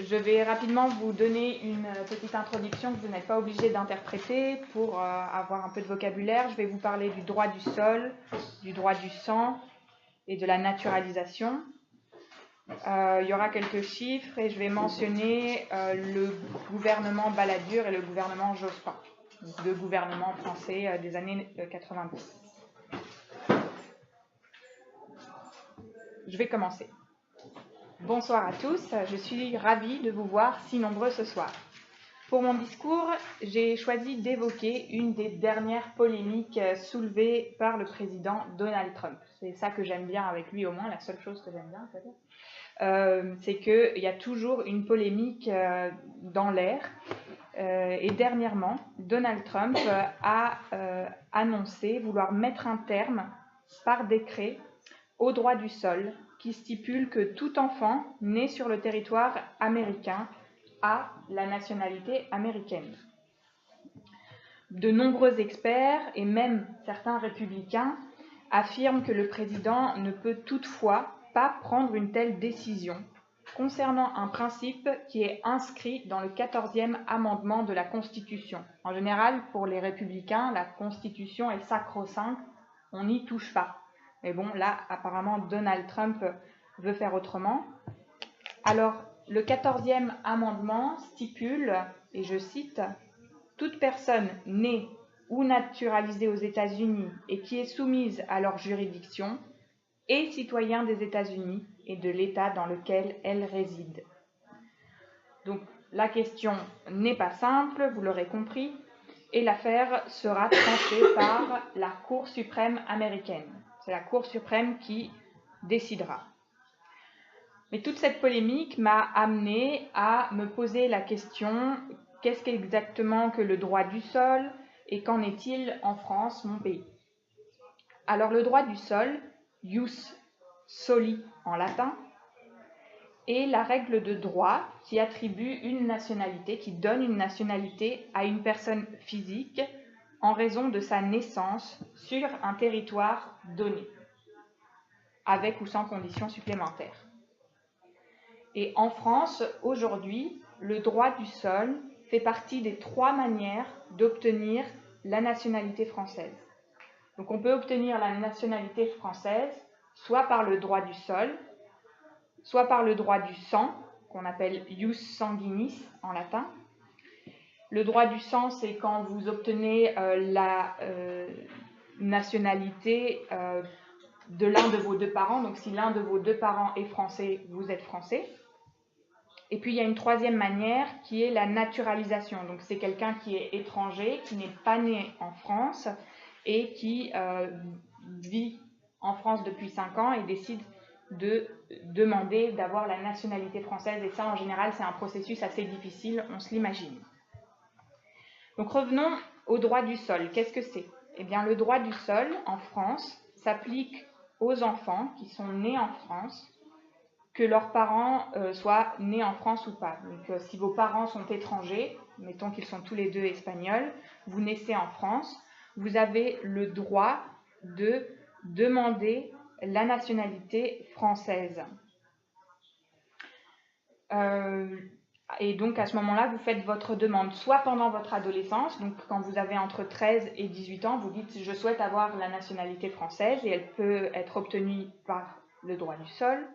je vais rapidement vous donner une petite introduction que vous n'êtes pas obligé d'interpréter pour avoir un peu de vocabulaire. Je vais vous parler du droit du sol, du droit du sang et de la naturalisation. Il y aura quelques chiffres et je vais mentionner le gouvernement Balladur et le gouvernement Jospin, deux gouvernements français des années 90. Je vais commencer. Bonsoir à tous, je suis ravie de vous voir si nombreux ce soir. Pour mon discours, j'ai choisi d'évoquer une des dernières polémiques soulevées par le président Donald Trump. C'est ça que j'aime bien avec lui, au moins, la seule chose que j'aime bien, c'est qu'il y a toujours une polémique dans l'air. Et dernièrement, Donald Trump a annoncé vouloir mettre un terme par décret au droit du sol qui stipule que tout enfant né sur le territoire américain a la nationalité américaine. De nombreux experts et même certains républicains affirment que le président ne peut toutefois pas prendre une telle décision concernant un principe qui est inscrit dans le 14e amendement de la Constitution. En général, pour les républicains, la Constitution est sacro-sainte, on n'y touche pas. Mais bon, là, apparemment, Donald Trump veut faire autrement. Alors, le 14e amendement stipule, et je cite, « Toute personne née ou naturalisée aux États-Unis et qui est soumise à leur juridiction est citoyen des États-Unis et de l'État dans lequel elle réside. » Donc, la question n'est pas simple, vous l'aurez compris, et l'affaire sera tranchée par la Cour suprême américaine. C'est la Cour suprême qui décidera. Mais toute cette polémique m'a amené à me poser la question, qu'est-ce qu'exactement que le droit du sol et qu'en est-il en France, mon pays? Alors le droit du sol, ius soli en latin, est la règle de droit qui attribue une nationalité, qui donne une nationalité à une personne physique en raison de sa naissance sur un territoire donné, avec ou sans conditions supplémentaires. Et en France, aujourd'hui, le droit du sol fait partie des 3 manières d'obtenir la nationalité française. Donc on peut obtenir la nationalité française soit par le droit du sol, soit par le droit du sang, qu'on appelle ius sanguinis en latin. Le droit du sang, c'est quand vous obtenez la nationalité de l'un de vos 2 parents. Donc si l'un de vos 2 parents est français, vous êtes français. Et puis il y a une 3e manière qui est la naturalisation. Donc c'est quelqu'un qui est étranger, qui n'est pas né en France et qui vit en France depuis 5 ans et décide de demander d'avoir la nationalité française. Et ça, en général, c'est un processus assez difficile, on se l'imagine. Donc revenons au droit du sol. Qu'est-ce que c'est? Eh bien, le droit du sol en France s'applique aux enfants qui sont nés en France, que leurs parents soient nés en France ou pas. Donc si vos parents sont étrangers, mettons qu'ils sont tous les 2 espagnols, vous naissez en France, vous avez le droit de demander la nationalité française. Et donc à ce moment-là, vous faites votre demande soit pendant votre adolescence, donc quand vous avez entre 13 et 18 ans, vous dites « je souhaite avoir la nationalité française » et elle peut être obtenue par le droit du sol.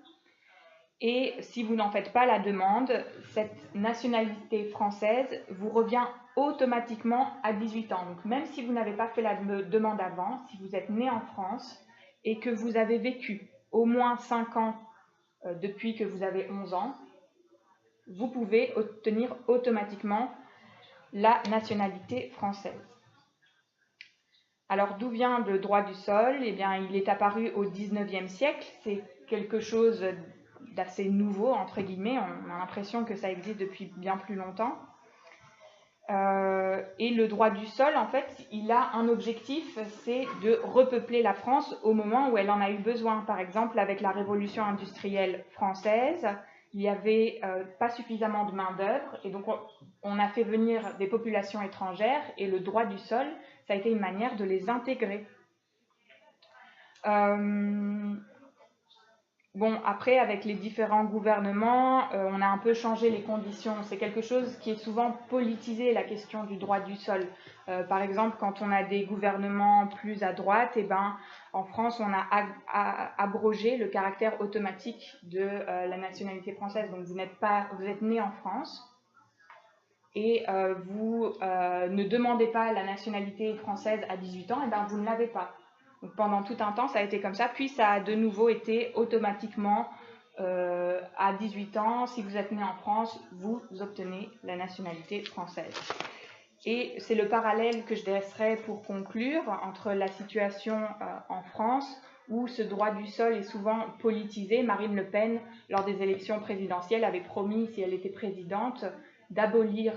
Et si vous n'en faites pas la demande, cette nationalité française vous revient automatiquement à 18 ans. Donc même si vous n'avez pas fait la demande avant, si vous êtes né en France et que vous avez vécu au moins 5 ans depuis que vous avez 11 ans, vous pouvez obtenir automatiquement la nationalité française. Alors d'où vient le droit du sol? Eh bien, il est apparu au 19e siècle, c'est quelque chose d'assez nouveau, entre guillemets, on a l'impression que ça existe depuis bien plus longtemps. Et le droit du sol, en fait, il a un objectif, c'est de repeupler la France au moment où elle en a eu besoin. Par exemple, avec la révolution industrielle française, il n'y avait pas suffisamment de main-d'œuvre, et donc on a fait venir des populations étrangères, et le droit du sol, ça a été une manière de les intégrer. Bon, après, avec les différents gouvernements, on a un peu changé les conditions. C'est quelque chose qui est souvent politisé, la question du droit du sol. Par exemple, quand on a des gouvernements plus à droite, eh ben, en France, on a abrogé le caractère automatique de la nationalité française. Donc, vous êtes né en France et vous ne demandez pas la nationalité française à 18 ans, eh ben, vous ne l'avez pas. Donc pendant tout un temps, ça a été comme ça, puis ça a de nouveau été automatiquement à 18 ans, si vous êtes né en France, vous obtenez la nationalité française. Et c'est le parallèle que je dresserai pour conclure entre la situation en France, où ce droit du sol est souvent politisé. Marine Le Pen, lors des élections présidentielles, avait promis, si elle était présidente, d'abolir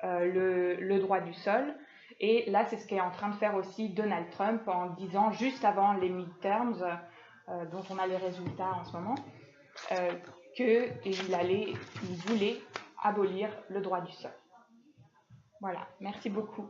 le droit du sol. Et là, c'est ce qu'est en train de faire aussi Donald Trump en disant, juste avant les midterms, dont on a les résultats en ce moment, qu'il voulait abolir le droit du sol. Voilà, merci beaucoup.